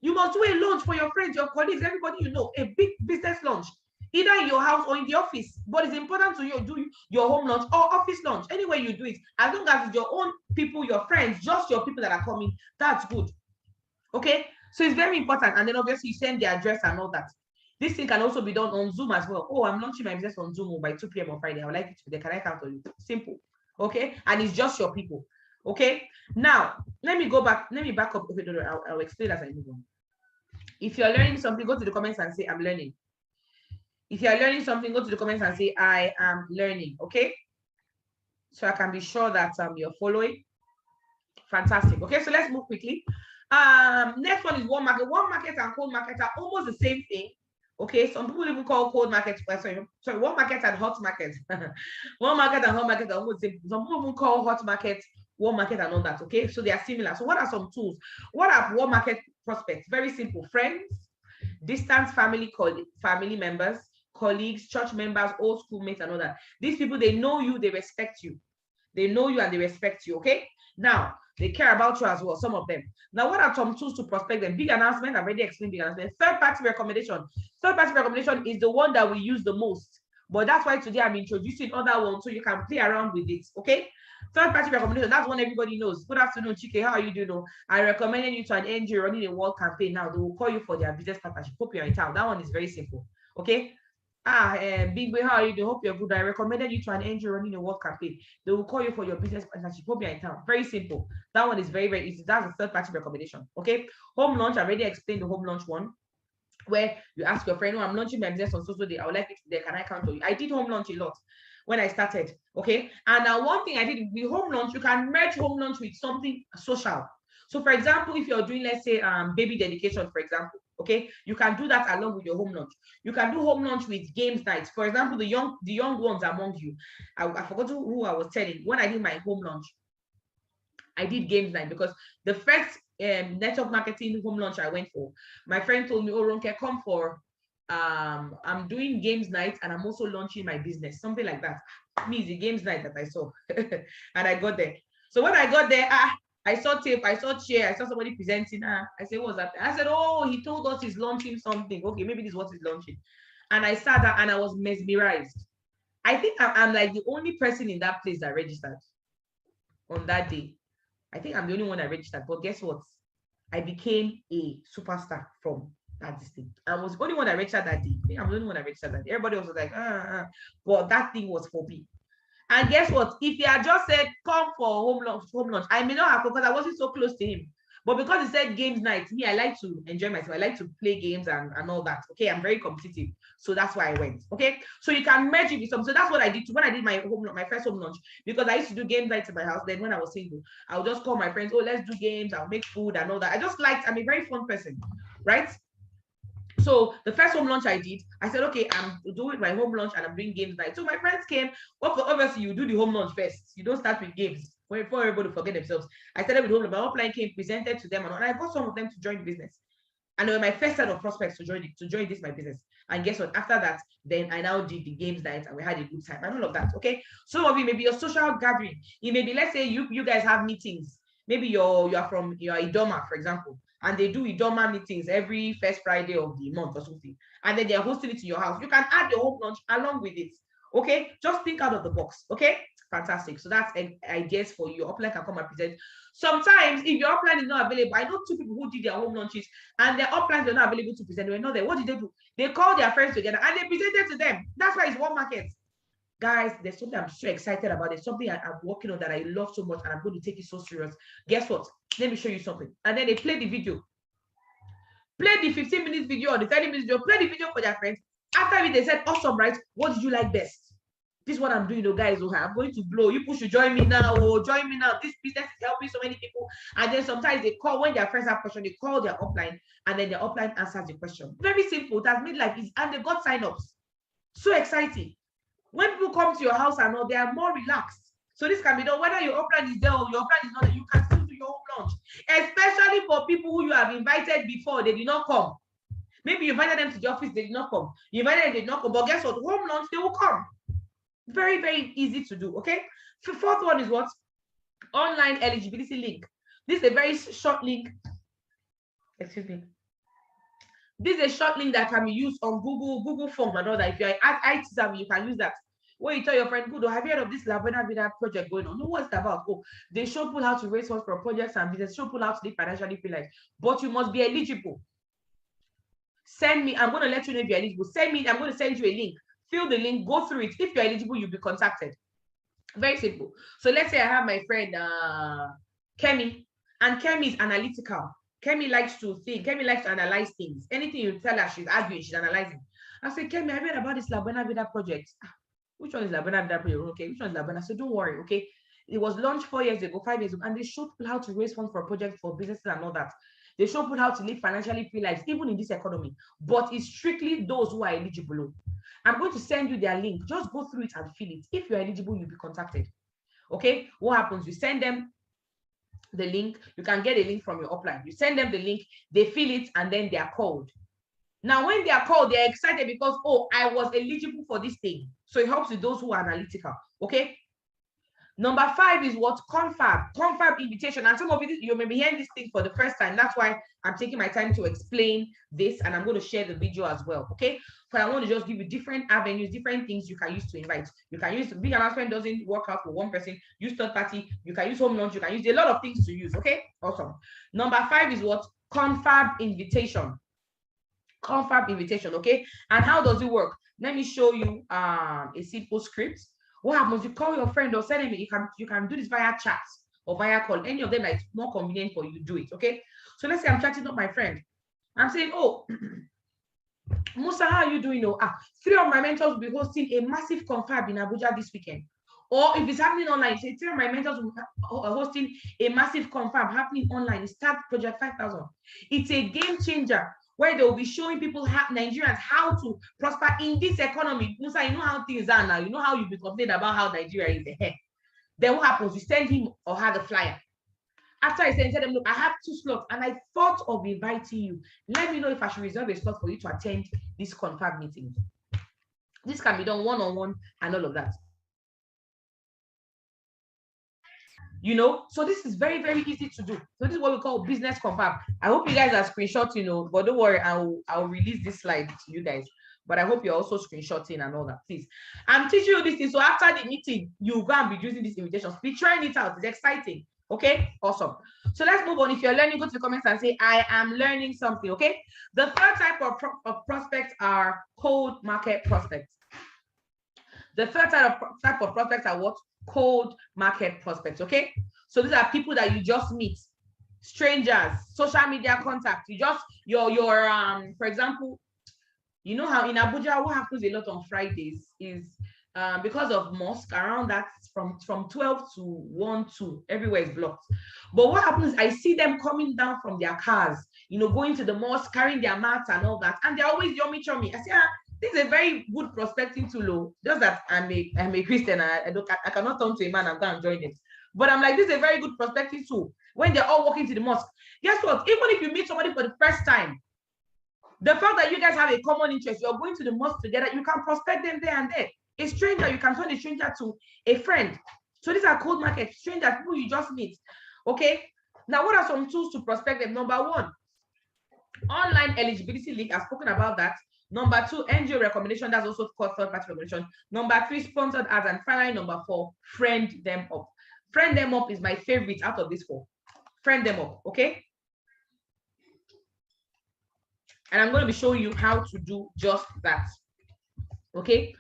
Speaker 1: You must do a launch for your friends, your colleagues, everybody you know, a big business launch, either in your house or in the office. But it's important to you do your home launch or office launch. Anywhere you do it, as long as it's your own people, your friends, just your people that are coming, that's good. Okay, so it's very important. And then obviously you send the address and all that. This thing can also be done on Zoom as well. Oh, I'm launching my business on Zoom by 2 p.m. on Friday. I would like it to be there. Can I count on you? Simple. Okay, and it's just your people. Okay, now let me go back. Let me back up. Okay, I'll explain as I move on. If you're learning something, go to the comments and say, I'm learning. If you're learning something, go to the comments and say, I am learning. Okay, so I can be sure that you're following. Fantastic. Okay, so let's move quickly. Next one is warm market. Warm market and cold market are almost the same thing. Okay, some people even call cold market, sorry, warm market and hot market. Warm market and hot market are almost the same. Some people even call hot market warm market and all that. Okay, so they are similar. So what are some tools? What are warm market prospects? Very simple. Friends, distant family members, colleagues, church members, old schoolmates, and all that. These people, they know you, they respect you. They know you and they respect you. Okay, now they care about you as well, some of them. Now, what are some tools to prospect them? Big announcement, I've already explained big announcement. Third-party recommendation. Third-party recommendation is the one that we use the most. But that's why today I'm introducing other ones so you can play around with it, okay? Third-party recommendation, that's one everybody knows. Good afternoon, Chike, how are you doing? I recommended you to an NGO running a world campaign. Now, they will call you for their business partnership. Hope you're in town. That one is very simple, okay? Big Boy, how are you doing? Hope you're good. I recommended you to an NGO running a work campaign. They will call you for your business partnership. Hope you're in town. Very simple. That one is very, very easy. That's a third-party recommendation. Okay. Home launch. I already explained the home launch one, where you ask your friend, oh, I'm launching my business on social day. I would like it there. Can I count on you? I did home launch a lot when I started. Okay. And now one thing I did with home launch, you can merge home launch with something social. So for example, if you're doing, let's say, baby dedication, for example, okay, you can do that along with your home launch. You can do home launch with games nights. For example, the young ones among you, I forgot who I was telling. When I did my home launch, I did games night because the first network marketing home launch I went for, my friend told me, oh, Ronke, come for, I'm doing games night and I'm also launching my business, something like that. Me, it's the games night that I saw. And I got there. So when I got there, I saw tape, I saw chair, I saw somebody presenting. I said, what's that? I said, oh, he told us he's launching something. Okay, maybe this is what he's launching. And I sat there and I was mesmerized. I think I'm like the only person in that place that registered on that day. I think I'm the only one that registered. But guess what? I became a superstar from that thing. I was the only one that registered that day. I think I'm the only one that registered that day. Everybody was like, but that thing was for me. And guess what? If he had just said, come for home launch, I may not have, because I wasn't so close to him. But because he said games night, me, I like to enjoy myself. I like to play games and all that. Okay, I'm very competitive. So that's why I went. Okay, so you can merge it with something. So that's what I did when I did my first home launch, because I used to do game nights in my house. Then when I was single, I would just call my friends, oh, let's do games. I'll make food and all that. I just liked, I'm a very fun person, right? So the first home launch I did, I said, okay, I'm doing my home launch and I'm doing games night. So my friends came. Obviously, you do the home launch first. You don't start with games for everybody to forget themselves. I started with home launch. My upline came, presented to them, and I got some of them to join the business. And they were my first set of prospects to join this my business. And guess what? After that, then I now did the games night and we had a good time and all of that. Okay. Some of you, maybe your social gathering. It may be, let's say you guys have meetings. Maybe you're Idoma, for example. And they do Idoma meetings every first Friday of the month or something. And then they're hosting it in your house. You can add your home launch along with it. Okay, just think out of the box. Okay, fantastic. So that's ideas for you. Upline can come and present. Sometimes, if your upline is not available, I know 2 people who did their home launches and their uplines were not available to present. They were not there. What did they do? They called their friends together and they presented to them. That's why it's one market. Guys, there's something I'm so excited about. There's something I'm working on that I love so much and I'm going to take it so serious. Guess what? Let me show you something. And then they play the video. Play the 15 minutes video or the 30 minutes video. Play the video for their friends. After it, they said, awesome, right? What did you like best? this is what I'm doing, guys. Okay, I'm going to blow. You should join me now. Oh, join me now. This business is helping so many people. And then sometimes they call when their friends have question, they call their upline, and then their upline answers the question. Very simple. It has made life easy, and they got sign-ups. So exciting. When people come to your house and all, they are more relaxed. So this can be done whether your upline is there or your upline is not there. You can still do your home launch, especially for people who you have invited before, they did not come. Maybe you invited them to the office, they did not come. You invited them, they did not come. But guess what? Home launch, they will come. Very, very easy to do. Okay. The fourth one is what? Online eligibility link. This is a very short link. Excuse me. This is a short link that can be used on Google Forms and all that. If you're at IT Savvy, you can use that. Where you tell your friend, good, have you heard of this La Buena Vida project going on? No, what's it about? Oh, they show people how to raise funds for projects and business, show people how to live financially free life. But you must be eligible. Send me, I'm going to let you know if you're eligible. Send me, I'm going to send you a link. Fill the link, go through it. If you're eligible, you'll be contacted. Very simple. So let's say I have my friend Kemi, and Kemi is analytical. Kemi likes to think. Kemi likes to analyze things. Anything you tell her, she's arguing, she's analyzing. I say, Kemi, I read about this La Buena Vida project. Which one is La Buena Vida project? Okay, which one is La Buena? So don't worry, okay? It was launched 4 years ago, 5 years ago, and they showed people how to raise funds for projects, for businesses and all that. They show people how to live financially free lives, even in this economy. But it's strictly those who are eligible. I'm going to send you their link. Just go through it and fill it. If you're eligible, you'll be contacted. Okay? What happens? You send them the link. You can get a link from your upline. You send them the link, they fill it, and then they are called. Now, when they are called, they're excited because, oh, I was eligible for this thing. So it helps with those who are analytical. Okay? Number 5 is what? Confab invitation. And some of you may be hearing this thing for the first time. That's why I'm taking my time to explain this, and I'm going to share the video as well. Okay? But I want to just give you different avenues, different things you can use to invite. You can use big announcement, doesn't work out for one person. Use third party. You can use home launch. You can use a lot of things to use. Okay? Awesome. Number 5 is what? Confab invitation. Confab invitation. Okay? And how does it work? Let me show you a simple script. What happens? You call your friend or send him. You can do this via chat or via call. Any of them that is more convenient for you, do it. Okay. So let's say I'm chatting up my friend. I'm saying, oh, Musa, how are you doing? Oh, 3 of my mentors will be hosting a massive confab in Abuja this weekend. Or if it's happening online, say 3 of my mentors will be hosting a massive confab happening online. Start Project 5,000. It's a game changer, where they will be showing people, Nigerians, how to prosper in this economy. Musa, you know how things are now. You know how you've been complaining about how Nigeria is ahead. Then what happens? You send him or her the flyer. After I tell them, look, I have 2 slots and I thought of inviting you. Let me know if I should reserve a slot for you to attend this confab meeting. This can be done one-on-one and all of that. You know, so this is very, very easy to do. So this is what we call business confab. I hope you guys are screenshotting, but don't worry, I'll release this slide to you guys. But I hope you're also screenshotting and all that, please. I'm teaching you this thing, so after the meeting, you go and be using these invitations. Be trying it out. It's exciting. Okay, awesome. So let's move on. If you're learning, go to the comments and say, I am learning something. Okay. The third type of prospects are cold market prospects. The third type of prospects are what? Cold market prospects. Okay, so these are people that you just meet, strangers, social media contacts. You just your for example, you know how in Abuja what happens a lot on Fridays is because of mosque around that from 12 to 1 2 everywhere is blocked. But what happens, I see them coming down from their cars, you know, going to the mosque, carrying their mats and all that, and they're always yummy chummy. I say, this is a very good prospecting tool. Just that I'm a Christian. I cannot turn to a man and go and join them. But I'm like, this is a very good prospecting tool. When they're all walking to the mosque, guess what? Even if you meet somebody for the first time, the fact that you guys have a common interest, you're going to the mosque together, you can prospect them there and there. A stranger, you can turn a stranger to a friend. So these are cold market strangers, people you just meet. Okay. Now, what are some tools to prospect them? Number 1, online eligibility link. I've spoken about that. Number 2, NGO recommendation. That's also called third-party recommendation. Number 3, sponsored ads. And finally, number 4, friend them up. Friend them up is my favorite out of these 4. Friend them up, okay? And I'm going to be showing you how to do just that, okay?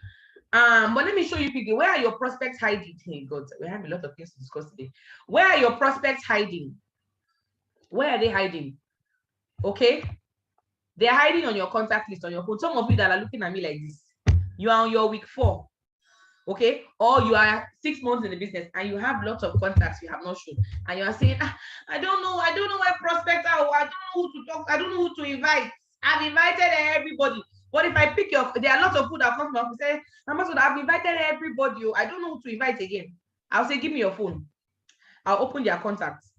Speaker 1: But let me show you quickly. Where are your prospects hiding? Hey, God, we have a lot of things to discuss today. Where are your prospects hiding? Where are they hiding? Okay? They are hiding on your contact list on your phone. Some of you that are looking at me like this, you are on your week 4. okay? Or you are 6 months in the business and you have lots of contacts you have not shown, and you are saying, I don't know why prospects are, I don't know who to talk, I don't know who to invite. I've invited everybody. But if I pick there are lots of people that come from say, I've invited everybody. I don't know who to invite again. I'll say, give me your phone. I'll open their contacts.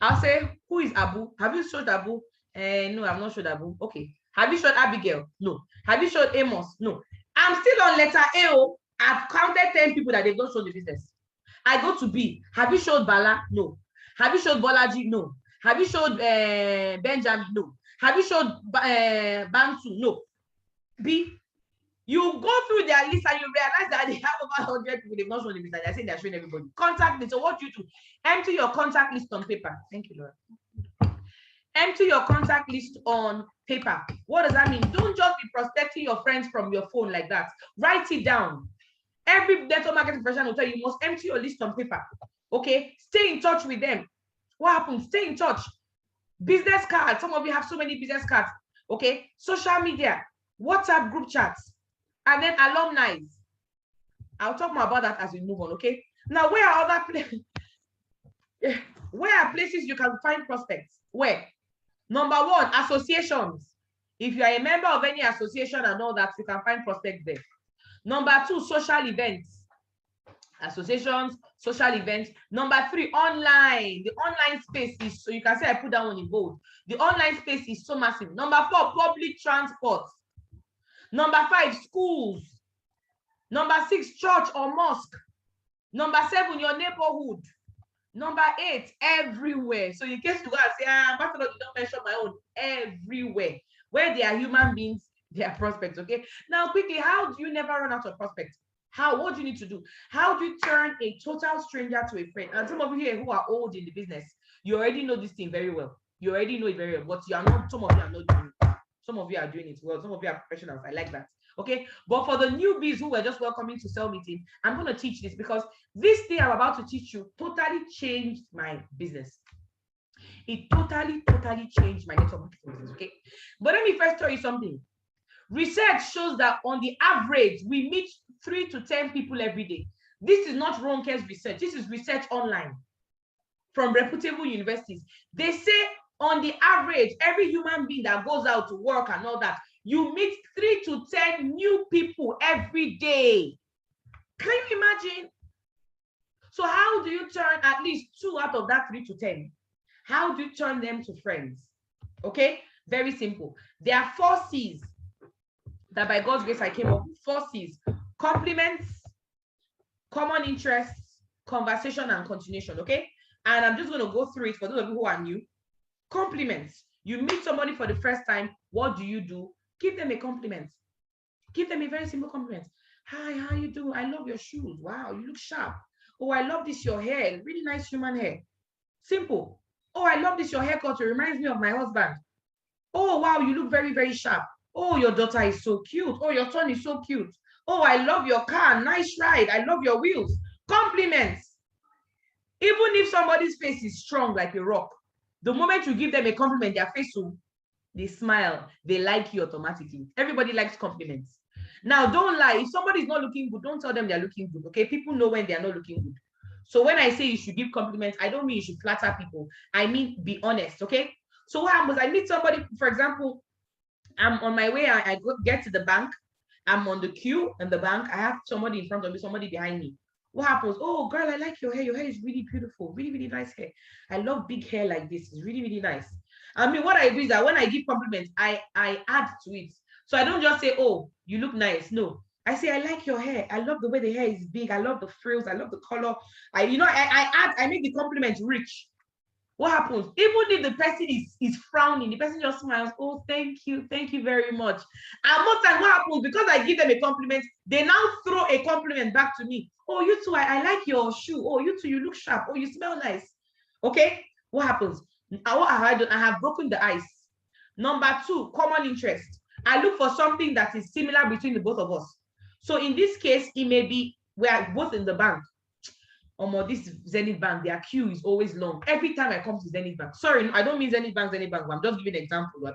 Speaker 1: I'll say, who is Abu? Have you showed Abu? No, I've not showed Abu. Okay. Have you showed Abigail? No. Have you showed Amos? No. I'm still on letter A. I've counted 10 people that they've not shown the business. I go to B. Have you showed Bala? No. Have you showed Bolaji? No. Have you showed Benjamin? No. Have you showed Bantu? No. B. You go through their list and you realize that they have over 100 people they've not shown the business. They're saying they're showing everybody. Contact list. So what do you do? Empty your contact list on paper. Thank you, Lord. Empty your contact list on paper. What does that mean? Don't just be prospecting your friends from your phone like that. Write it down. Every network marketing professional will tell you, you must empty your list on paper. Okay? Stay in touch with them. What happens? Stay in touch. Business cards. Some of you have so many business cards. Okay? Social media. WhatsApp group chats. And then alumni. I'll talk more about that as we move on, okay? Now, where are other places? Where are places you can find prospects? Where? Number one, associations. If you are a member of any association and all that, you can find prospects there. Number two, social events. Associations, social events. Number three, online. The online space is, so you can say I put that one in bold. The online space is so massive. Number four, public transport. Number five, schools. Number six, church or mosque. Number seven, your neighborhood. Number eight, everywhere. So in case you go and say, Ambassador, you don't mention my own, everywhere. Where there are human beings, there are prospects, okay? Now, quickly, how do you never run out of prospects? How? What do you need to do? How do you turn a total stranger to a friend? And some of you here who are old in the business, you already know this thing very well. You already know it very well, but you are not, some of you are not doing it. Some of you are doing it well. Some of you are professionals. I like that. Okay. But for the newbies who were just welcoming to Sell Meeting, I'm going to teach this because this thing I'm about to teach you totally changed my business. It totally changed my network marketing business. Okay. But let me first tell you something. Research shows that on the average, we meet 3 to 10 people every day. This is not Ronke's research. This is research online from reputable universities. They say on the average, every human being that goes out to work and all that, you meet 3 to 10 new people every day. Can you imagine? So how do you turn at least 2 out of that 3 to 10? How do you turn them to friends? Okay, very simple. There are 4 C's that by God's grace I came up with. 4 C's: compliments, common interests, conversation, and continuation. Okay, and I'm just going to go through it for those of you who are new. Compliments. You meet somebody for the first time. What do? Give them a compliment. Give them a very simple compliment. Hi, how you doing? I love your shoes. Wow, you look sharp. Oh, I love this, your hair. Really nice human hair. Simple. Oh, I love this, your haircut. It reminds me of my husband. Oh, wow, you look very sharp. Oh, your daughter is so cute. Oh, your son is so cute. Oh, I love your car. Nice ride. I love your wheels. Compliments. Even if somebody's face is strong like a rock, the moment you give them a compliment, their face will, they smile, they like you automatically. Everybody likes compliments. Now, don't lie. If somebody is not looking good, don't tell them they're looking good, okay? People know when they are not llooking good. So when I say you should give compliments, I don't mean you should flatter people. I mean, be honest, okay? So what happens? I meet somebody, for example, I'm on my way, I get to the bank. I'm on the queue in the bank. I have somebody in front of me, somebody behind me. What happens? Oh, girl, I like your hair. Your hair is really beautiful. Really nice hair. I love big hair like this. It's really nice. I mean, what I do is that when I give compliments, I add to it. So I don't just say, oh, you look nice. No. I say, I like your hair. I love the way the hair is big. I love the frills. I love the color. I make the compliment rich. What happens? Even if the person is frowning, the person just smiles. Oh, thank you very much. And most times, what happens? Because I give them a compliment, they now throw a compliment back to me. Oh, you too, I like your shoe. Oh, you too, you look sharp. Oh, you smell nice. Okay, what happens? What have I done? I have broken the ice. Number 2, common interest. I look for something that is similar between the both of us. So in this case, it may be we are both in the bank. This Zenith Bank, their queue is always long. Every time I come to Zenith Bank, sorry, I don't mean Zenith Bank, I'm just giving an example.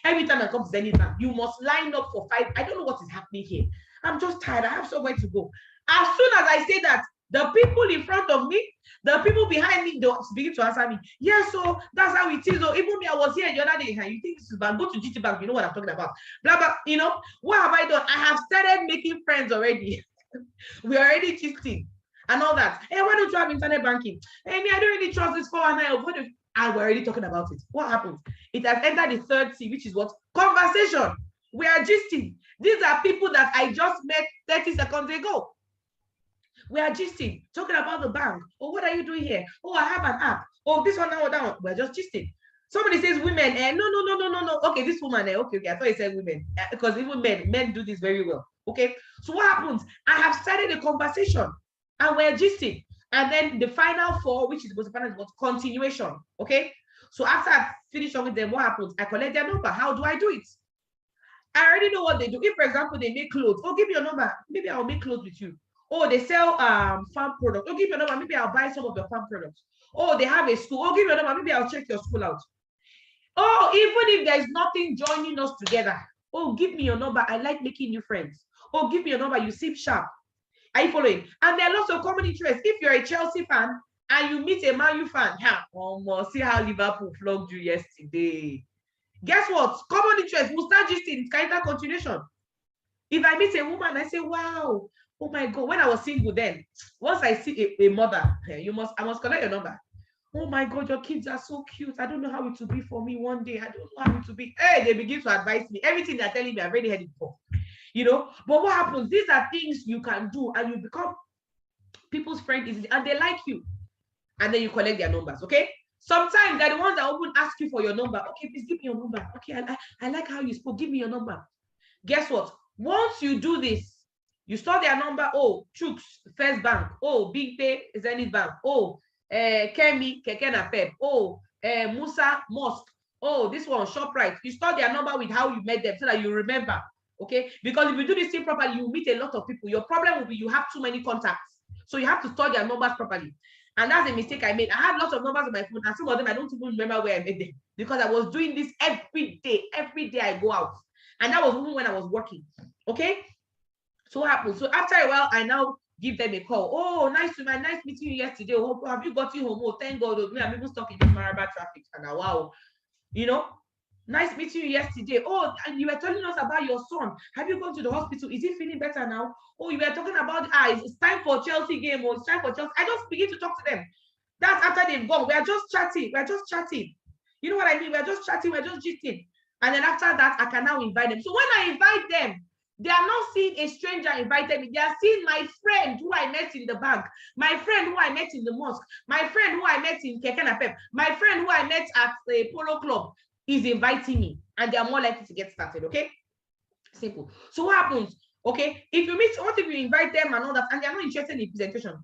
Speaker 1: Every time I come to Zenith Bank, you must line up for 5. I don't know what is happening here. I'm just tired. I have somewhere to go. As soon as I say that, the people in front of me, the people behind me, they begin to answer me. Yes, so that's how it is. So even me, I was here the other day. You think this is bad? Go to GT Bank. You know what I'm talking about. Blah, blah. You know, what have I done? I have started making friends already. We're already gisting and all that. Hey, why don't you have internet banking? Hey, me, I don't really trust this 419. And we're already talking about it. What happens? It has entered the third C, which is what? Conversation. We are gisting. These are people that I just met 30 seconds ago. We are gisting, talking about the bank. Oh, what are you doing here? Oh, I have an app. Oh, this one, that one. We're just gisting. Somebody says women. No. Okay, this woman. Okay. I thought you said women. Because even men do this very well. Okay. So what happens? I have started a conversation and we're gisting. And then the final four, which is the final, was continuation. Okay. So after I finish with them, what happens? I collect their number. How do I do it? I already know what they do. If, for example, they make clothes, oh, give me your number. Maybe I'll make clothes with you. Oh, they sell farm products. Oh, give me your number. Maybe I'll buy some of your farm products. Oh, they have a school. Oh, give me your number. Maybe I'll check your school out. Oh, even if there's nothing joining us together. Oh, give me your number. I like making new friends. Oh, give me your number. You seem sharp. Are you following? And there are lots of common interests. If you're a Chelsea fan and you meet a Man U fan, see how Liverpool flogged you yesterday. Guess what? Common interest. We'll start just in kind of continuation. If I meet a woman, I say, wow, oh my God. When I was single then, once I see a mother, I must collect your number. Oh my God, your kids are so cute. I don't know how it will be for me one day. I don't know how it will be. Hey, they begin to advise me. Everything they're telling me, I've already heard it before. You know, but what happens? These are things you can do and you become people's friend easily and they like you. And then you collect their numbers, okay? Sometimes they're the ones that often ask you for your number. Okay, please give me your number. Okay, I like how you spoke. Give me your number. Guess what? Once you do this, you store their number. Oh, Chooks, First Bank. Oh, Big Pay, Zenith Bank. Oh, Kemi, Keke Napep. Oh, Musa, Mosque. Oh, this one, ShopRite. You store their number with how you met them so that you remember. Okay, because if you do this thing properly, you meet a lot of people. Your problem will be you have too many contacts. So you have to store their numbers properly. And that's a mistake I made. I had lots of numbers on my phone, and some of them I don't even remember where I made them because I was doing this every day. Every day I go out. And that was even when I was working. Okay. So what happened? So after a while, I now give them a call. Oh, nice meeting you yesterday. Oh, have you gotten home? Oh, thank God. I'm even stuck in this Maraba traffic. And wow, you know. Nice meeting you yesterday. Oh, and you were telling us about your son. Have you gone to the hospital? Is he feeling better now? Oh, you were talking about it's time for Chelsea game. Or it's time for Chelsea. I just begin to talk to them. That's after they've gone. We are just chatting. We're just chatting. You know what I mean? We're just chatting. We're just gisting. And then after that, I can now invite them. So when I invite them, they are not seeing a stranger invited me. They are seeing my friend who I met in the bank, my friend who I met in the mosque, my friend who I met in Keke Napep, my friend who I met at the polo club. Is inviting me and they are more likely to get started. Okay, simple. So what happens? Okay, if you meet, what if you invite them and all that and they're not interested in presentation?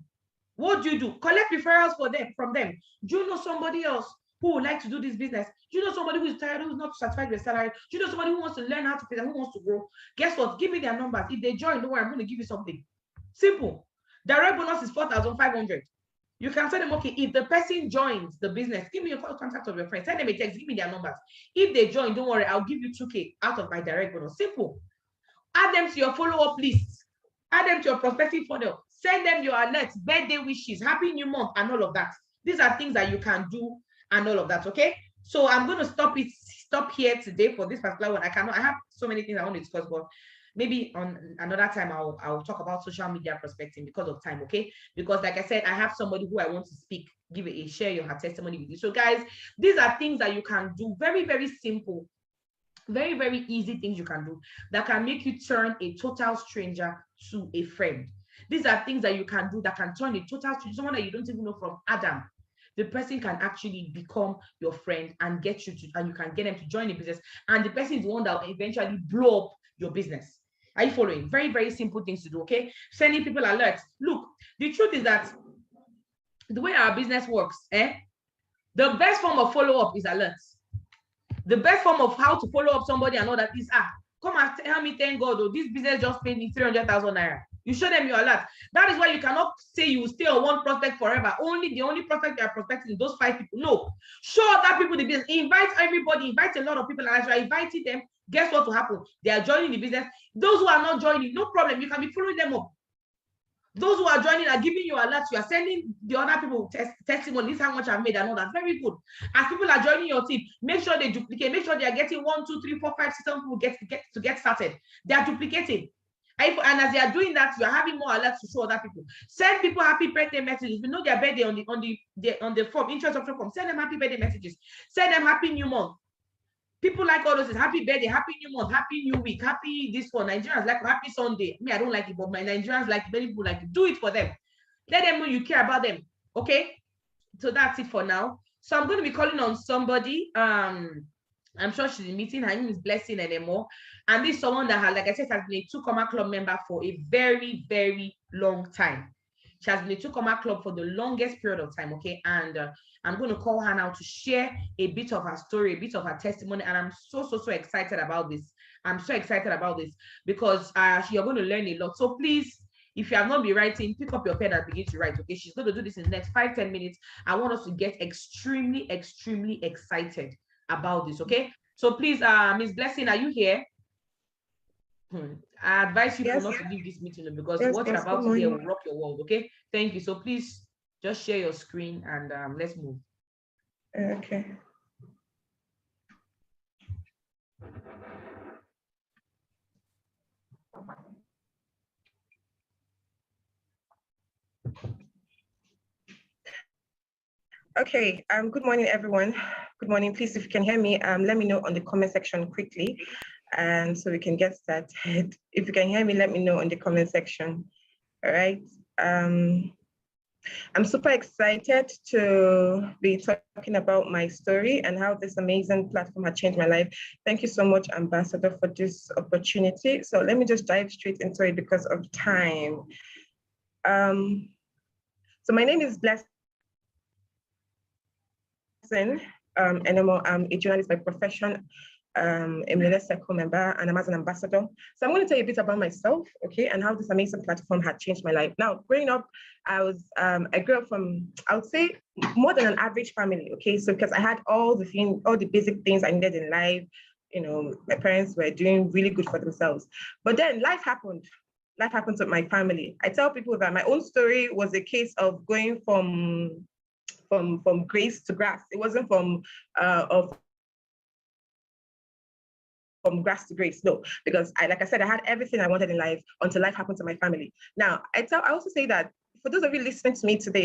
Speaker 1: What do? Collect referrals from them. Do you know somebody else who would like to do this business? Do you know somebody who is tired, who's not satisfied with salary? Do you know somebody who wants to learn how to present, who wants to grow? Guess what? Give me their numbers. If they join, don't worry, I'm going to give you something. Simple. Direct bonus is 4,500. You can tell them, okay, if the person joins the business, give me your contact of your friends, send them a text, give me their numbers. If they join, don't worry, I'll give you 2K out of my direct bonus. Simple. Add them to your follow-up list. Add them to your prospecting funnel. Send them your alerts, birthday wishes, happy new month, and all of that. These are things that you can do and all of that, okay? So I'm going to stop here today for this particular one. I have so many things I want to discuss, but maybe on another time I'll talk about social media prospecting because of time, okay? Because like I said, I have somebody who I want to speak, share her testimony with you. So guys, these are things that you can do, very, very simple, very, very easy things you can do that can make you turn a total stranger to a friend. These are things that you can do that can turn a total stranger, someone that you don't even know from Adam. The person can actually become your friend and get you to, and you can get them to join the business. And the person is the one that will eventually blow up your business. Are you following? Very, very simple things to do, okay? Sending people alerts. Look, the truth is that the way our business works, the best form of follow-up is alerts. The best form of how to follow up somebody and all that is, come and tell me, thank God, this business just paid me 300,000 naira. You show them your alert. That is why you cannot say you will stay on one prospect forever. The only prospect you are prospecting is those 5 people. No. Show other people the business. Invite everybody. Invite a lot of people. And as you are inviting them, guess what will happen? They are joining the business. Those who are not joining, no problem. You can be following them up. Those who are joining are giving you alerts. You are sending the other people testimony. This is how much I've made and all that. Very good. As people are joining your team, make sure they duplicate. Make sure they are getting 1, 2, 3, 4, 5, 6, 7 people get started. They are duplicating. And as they are doing that, you are having more alerts to show other people. Send people happy birthday messages. You know their birthday on the form, interest option form. Send them happy birthday messages. Send them happy new month. People like all those things. Happy birthday, happy new month, happy new week, happy this one. Nigerians like happy Sunday. Me, I don't like it, but my Nigerians like, many people like it. Do it for them. Let them know you care about them. Okay. So that's it for now. So I'm going to be calling on somebody. I'm sure she's in meeting. Her name is Blessing anymore. And this is someone that has, like I said, has been a 2 Comma Club member for a very, very long time. She has been a 2 Comma Club for the longest period of time, okay? And I'm going to call her now to share a bit of her story, a bit of her testimony. And I'm so excited about this. I'm so excited about this because you're going to learn a lot. So please, if you have not been writing, pick up your pen and begin to write, okay? She's going to do this in the next 5-10 minutes. I want us to get extremely, extremely excited about this, okay? So please, Miss Blessing, are you here? I advise you not to leave this meeting because what you're about to hear will rock your world, okay? Thank you. So please just share your screen and let's move.
Speaker 2: Okay. Okay, good morning, everyone. Good morning. Please, if you can hear me, let me know on the comment section quickly, and so we can get started. If you can hear me, let me know in the comment section. All right. I'm super excited to be talking about my story and how this amazing platform had changed my life. Thank you so much, Ambassador, for this opportunity. So let me just dive straight into it because of time. So my name is Blessing. And I'm a journalist by profession, a Millionaire Circle member, and I'm as an ambassador. So I'm going to tell you a bit about myself, okay, and how this amazing platform had changed my life. Now, growing up, I grew up from, I would say, more than an average family, okay. So because I had all the basic things I needed in life, you know, my parents were doing really good for themselves. But then life happened. Life happened with my family. I tell people that my own story was a case of going from grace to grass. It wasn't from grass to grace, no, because like I said, I had everything I wanted in life until life happened to my family. Now, I also say that for those of you listening to me today who